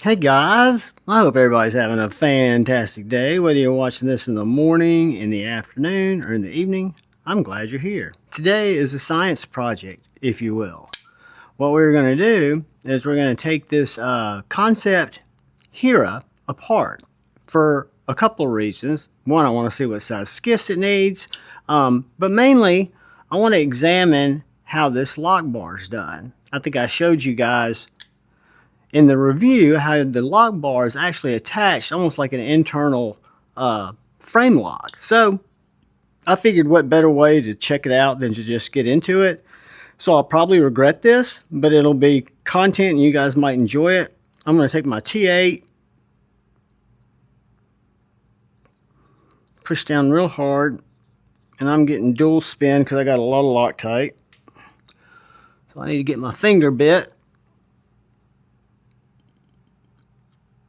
Hey guys, I hope everybody's having a fantastic day, whether you're watching this in the morning, in the afternoon, or in the evening. I'm glad you're here. Today is a science project, if you will. What we're going to do is we're going to take this Kansept Hira apart for a couple of reasons. One, I want to see what size skiffs it needs, but mainly I want to examine how this lock bar is done. I think I showed you guys in the review how the lock bar is actually attached almost like an internal frame lock. So I figured what better way to check it out than to just get into it. So I'll probably regret this, but it'll be content and you guys might enjoy it. I'm going to take my T8, push down real hard, and I'm getting dual spin because I got a lot of Loctite. So I need to get my finger bit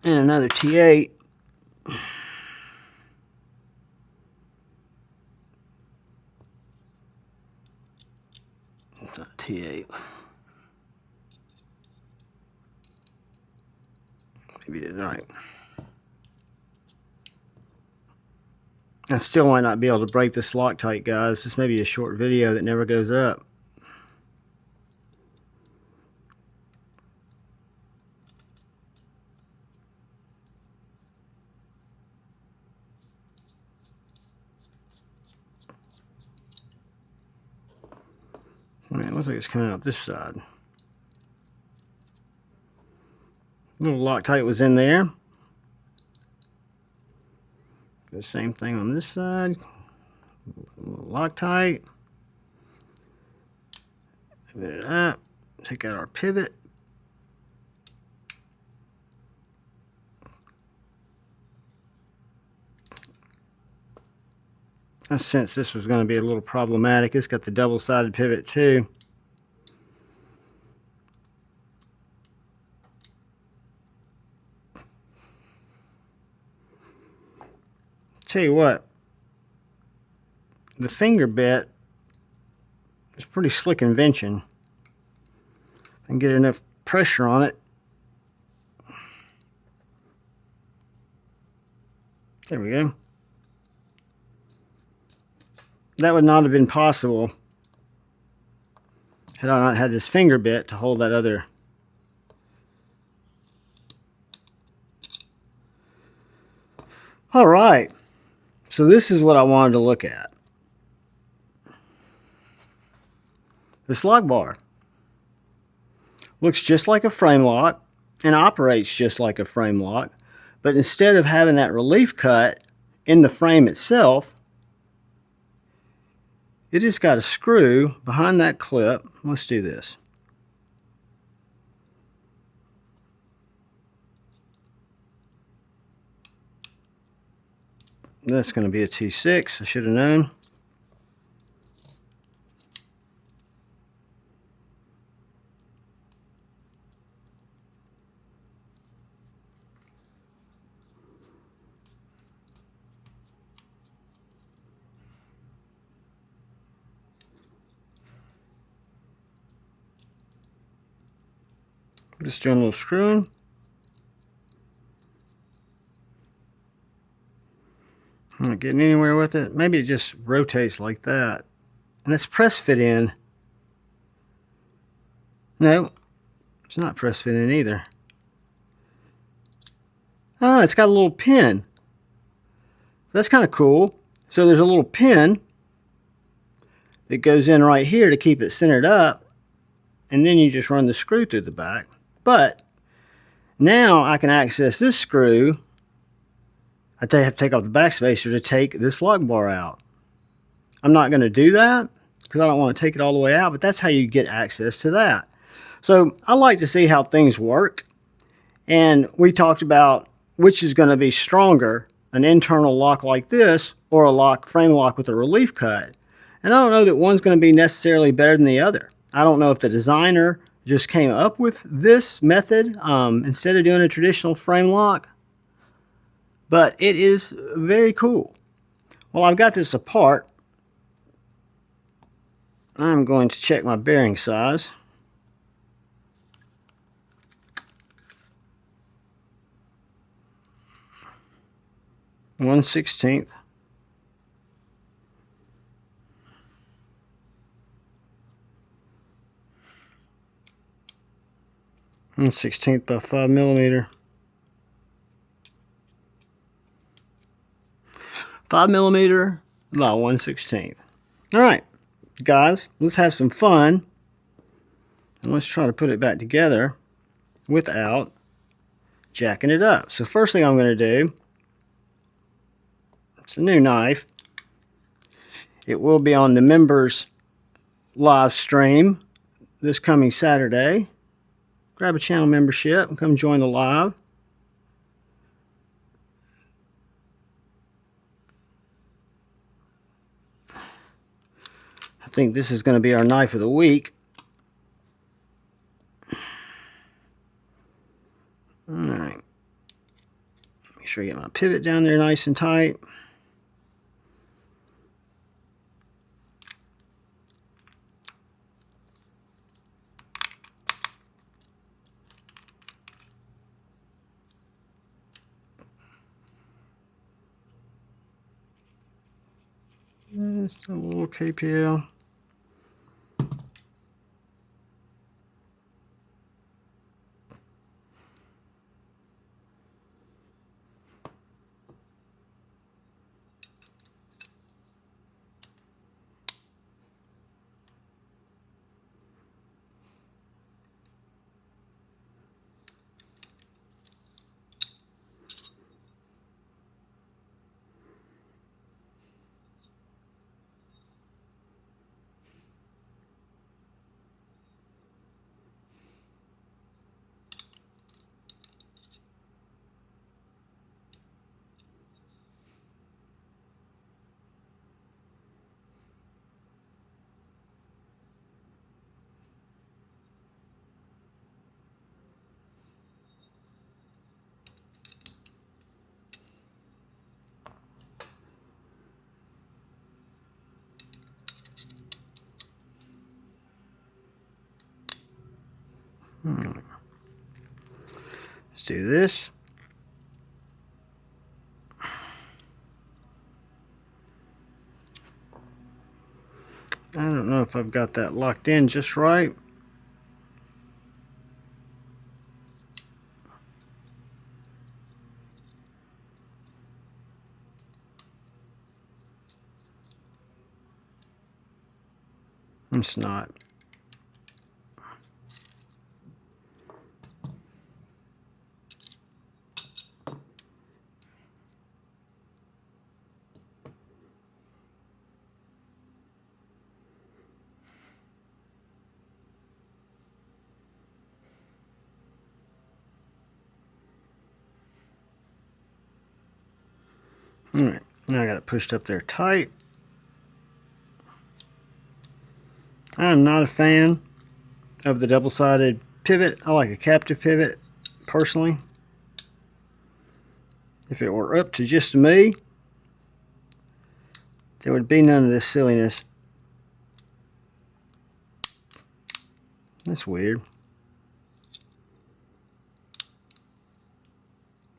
and another T8. It's not T8. Maybe it's right. I still might not be able to break this Loctite, guys. This may be a short video that never goes up. It looks like it's coming out this side. A little Loctite was in there. The same thing on this side. A little Loctite. Take out our pivot. I sensed this was going to be a little problematic. It's got the double-sided pivot too. Tell you what, the finger bit is a pretty slick invention. I can get enough pressure on it. There we go. That would not have been possible had I not had this finger bit to hold that other. All right, so this is what I wanted to look at. This lock bar looks just like a frame lock and operates just like a frame lock, but instead of having that relief cut in the frame itself, it has got a screw behind that clip. Let's do this. That's going to be a T6. I should have known. Just doing a little screwing. I'm not getting anywhere with it. Maybe it just rotates like that. And it's press fit in. No, it's not press fit in either. Oh, it's got a little pin. That's kind of cool. So there's a little pin that goes in right here to keep it centered up. And then you just run the screw through the back. But now I can access this screw. I have to take off the backspacer to take this lock bar out. I'm not going to do that because I don't want to take it all the way out, but that's how you get access to that. So I like to see how things work. And we talked about which is going to be stronger, an internal lock like this or a frame lock with a relief cut. And I don't know that one's going to be necessarily better than the other. I don't know if the designer just came up with this method instead of doing a traditional frame lock, but it is very cool. Well, I've got this apart. I'm going to check my bearing size. 1/16. 1/16 by 5 millimeter. 5 millimeter by 1/16. All right, guys, let's have some fun. And let's try to put it back together without jacking it up. So first thing I'm going to do, it's a new knife. It will be on the members live stream this coming Saturday. Grab a channel membership and come join the live. I think this is going to be our knife of the week. Alright. Make sure I get my pivot down there nice and tight. Just a little KPL. Let's do this. I don't know if I've got that locked in just right. It's not. Alright, now I got it pushed up there tight. I'm not a fan of the double-sided pivot. I like a captive pivot, personally. If it were up to just me, there would be none of this silliness. That's weird.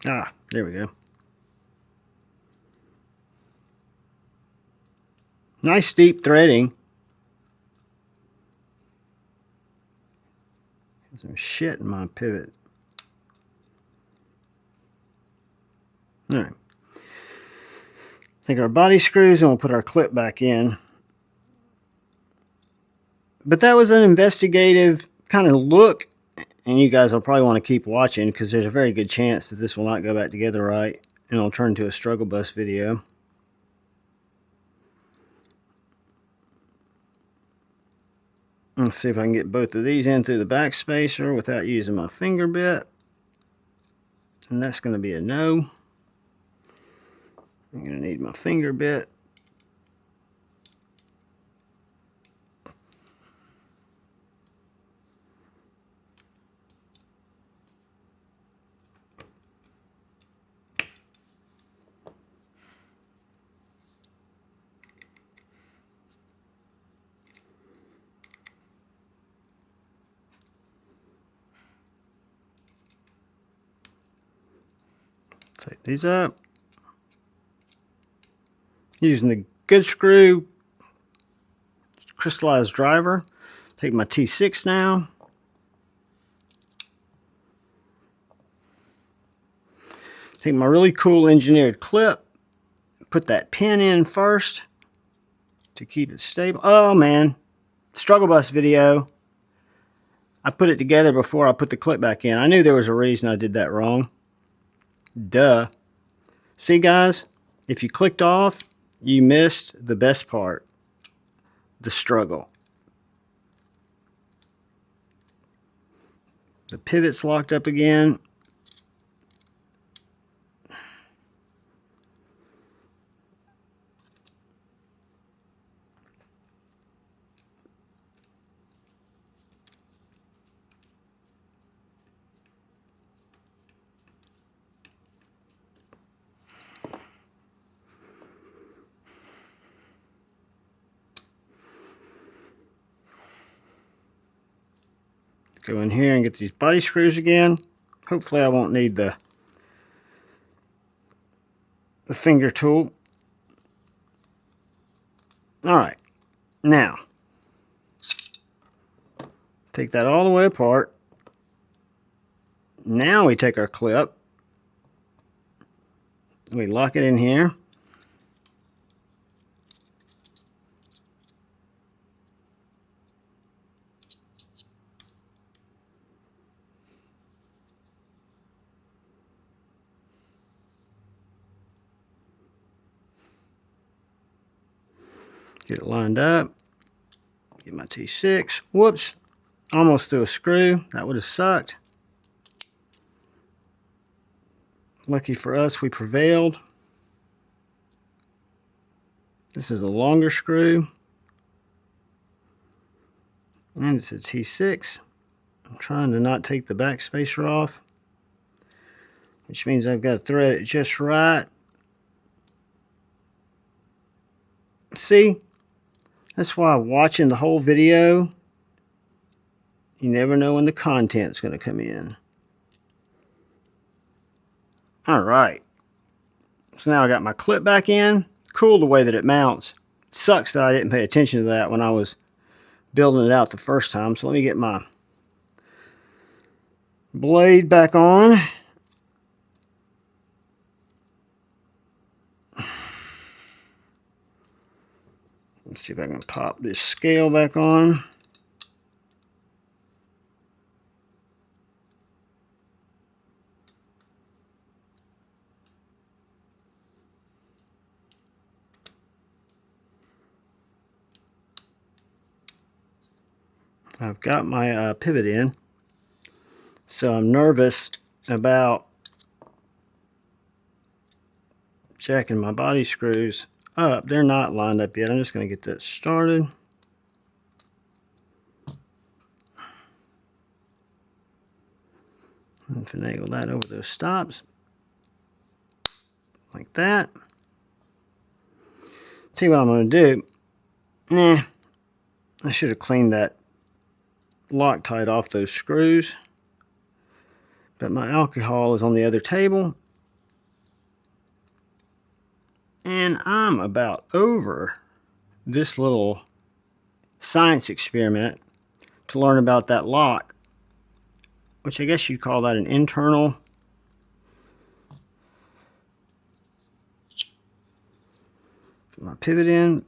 Ah, there we go. Nice deep threading. Some shit in my pivot. Alright. Take our body screws and we'll put our clip back in. But that was an investigative kind of look, and you guys will probably want to keep watching because there's a very good chance that this will not go back together right and it'll turn into a struggle bus video. Let's see if I can get both of these in through the back spacer without using my finger bit. And that's going to be a no. I'm going to need my finger bit. Take these up. Using the good screw crystallized driver. Take my T6 now. Take my really cool engineered clip. Put that pin in first to keep it stable. Oh man, struggle bus video. I put it together before I put the clip back in. I knew there was a reason I did that wrong. Duh. See guys, if you clicked off, you missed the best part. The struggle. The pivot's locked up again. Go in here and get these body screws again. Hopefully I won't need the finger tool. Alright, now take that all the way apart. Now we take our clip, we lock it in here. Get it lined up. Get my T6. Whoops. Almost threw a screw. That would have sucked. Lucky for us, we prevailed. This is a longer screw. And it's a T6. I'm trying to not take the back spacer off, which means I've got to thread it just right. See? That's why watching the whole video, you never know when the content's going to come in. Alright. So now I got my clip back in. Cool the way that it mounts. Sucks that I didn't pay attention to that when I was building it out the first time. So let me get my blade back on. Let's see if I can pop this scale back on. I've got my pivot in, so I'm nervous about jacking my body screws up. They're not lined up yet. I'm just going to get that started. And finagle that over those stops. Like that. See what I'm going to do. Nah, I should have cleaned that Loctite off those screws. But my alcohol is on the other table. And I'm about over this little science experiment to learn about that lock, which I guess you'd call that an internal. Put my pivot in.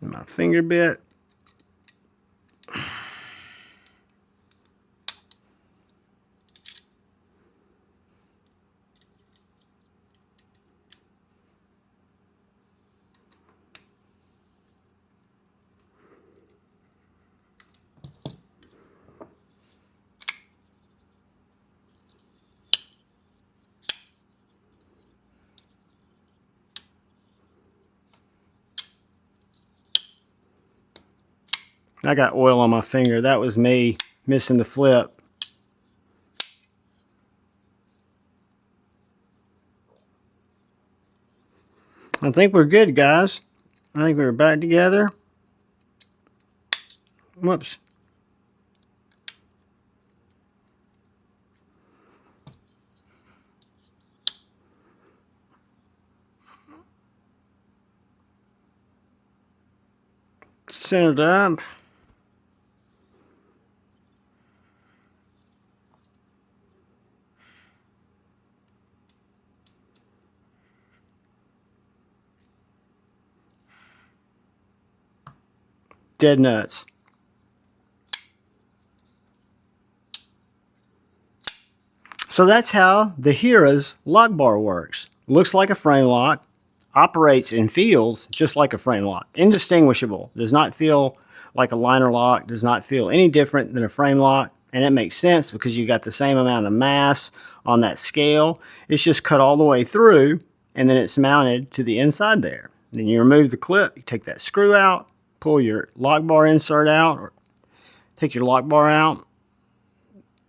And my finger bit. I got oil on my finger. That was me missing the flip. I think we're good, guys. I think we're back together. Whoops. centered up. Dead nuts. So that's how the Hira's lock bar works. Looks like a frame lock, operates and feels just like a frame lock. Indistinguishable. Does not feel like a liner lock, does not feel any different than a frame lock. And it makes sense because you got the same amount of mass on that scale. It's just cut all the way through and then it's mounted to the inside there. Then you remove the clip, you take that screw out, pull your lock bar insert out, or take your lock bar out.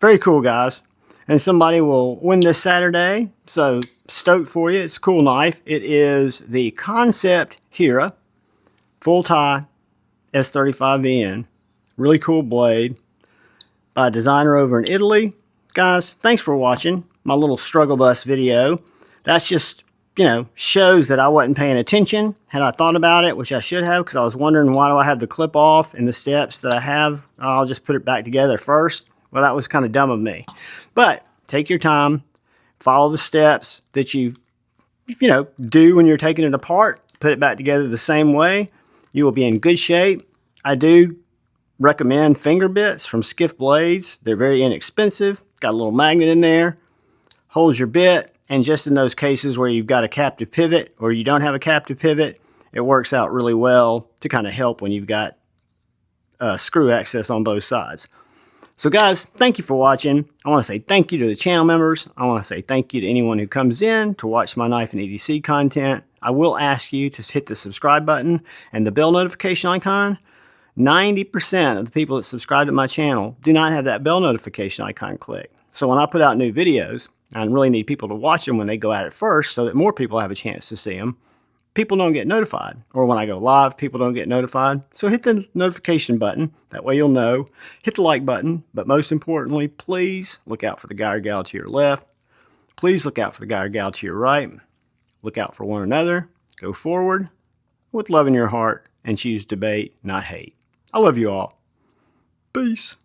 Very cool, guys. And somebody will win this Saturday, so stoked for you. It's a cool knife. It is the Kansept Hira full tie S35VN. Really cool blade by a designer over in Italy. Guys, thanks for watching my little struggle bus video. That's just, shows that I wasn't paying attention. Had I thought about it, which I should have, because I was wondering why do I have the clip off and the steps that I have. I'll just put it back together first. Well, that was kind of dumb of me. But take your time, follow the steps that you do when you're taking it apart, put it back together the same way. You will be in good shape. I do recommend finger bits from Skiff Blades. They're very inexpensive. Got a little magnet in there, holds your bit, and just in those cases where you've got a captive pivot or you don't have a captive pivot, it works out really well to kind of help when you've got screw access on both sides. So guys, thank you for watching. I want to say thank you to the channel members. I want to say thank you to anyone who comes in to watch my knife and EDC content. I will ask you to hit the subscribe button and the bell notification icon. 90% of the people that subscribe to my channel do not have that bell notification icon clicked. So when I put out new videos, I really need people to watch them when they go at it first so that more people have a chance to see them. People don't get notified. Or when I go live, people don't get notified. So hit the notification button. That way you'll know. Hit the like button. But most importantly, please look out for the guy or gal to your left. Please look out for the guy or gal to your right. Look out for one another. Go forward with love in your heart and choose debate, not hate. I love you all. Peace.